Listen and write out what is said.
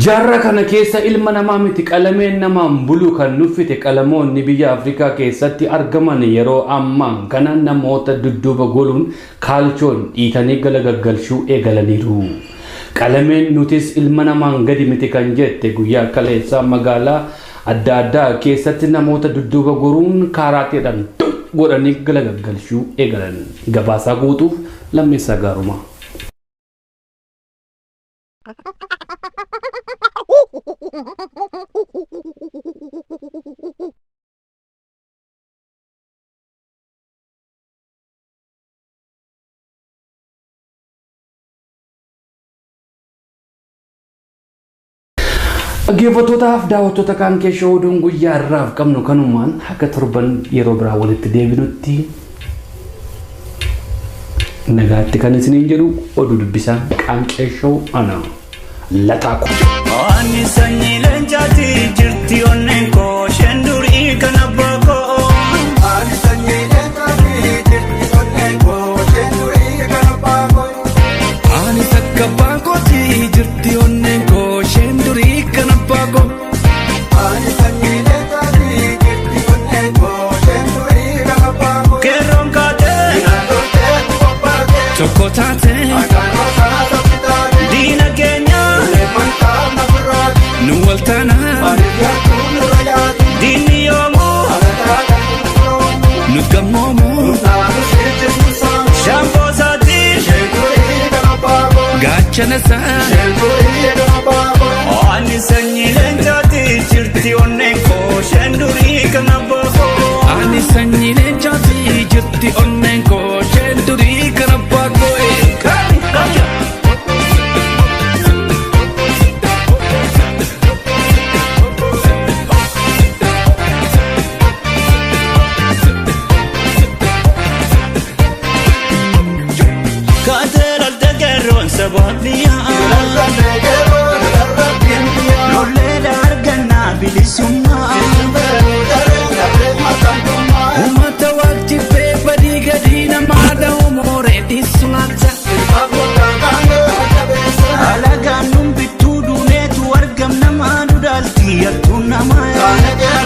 Jarra kana keessa ilma namaa miti qalameen namaan bulu kan nuffite qalamoonni biyya Afrikaa keessatti argaman yeroo ammaa kana namoota dudduuba goluun kaalchoon dhiitanii galgalgalchuu eegalaniiru. Qalameen nutis ilma namaan gadi miti kan jette guyyaa kaleessaa magaalaa adda addaa keessatti namoota dudduuba goruun kaaraateedhaan godhanii galgalgalchuu eegalan. Gabaasaa guutuuf Lammeessaa Gaaruma. Dhaggeeffattootaaf daawwattoota kan keessa oduun guyyaa irraaf qabnu kanumaan akka torban yeroo biraa walitti deebinutti nagaatti kan isiniin jedhu oduu dubbisaan qaanqeeshoo ana laxaaqu. Ani sanyii leencaati jirti onneen koo shendurii kan abbaa koo. Ani sanyii leencaati jirti onneen koo shendurii kan abbaa koo. Ani takka abbaa kooti jirti onneen koo shendurii kan abbaa koo. Ani sanyii leencaati jirti onneen koo shendurii kan abbaa koo. Keeroon kaatee tokko taatee diina keenya nu waltana diinni yoomuu nu gammoomu shaamboo isaatii gaachana isaa ani sanyii leencaati jirti onneen koo shendurii kan abbaa koo. Ani sanyii leencaati jirti onneen koo shendurii kan abbaa koo. Sababniya lolle dargana bilisumma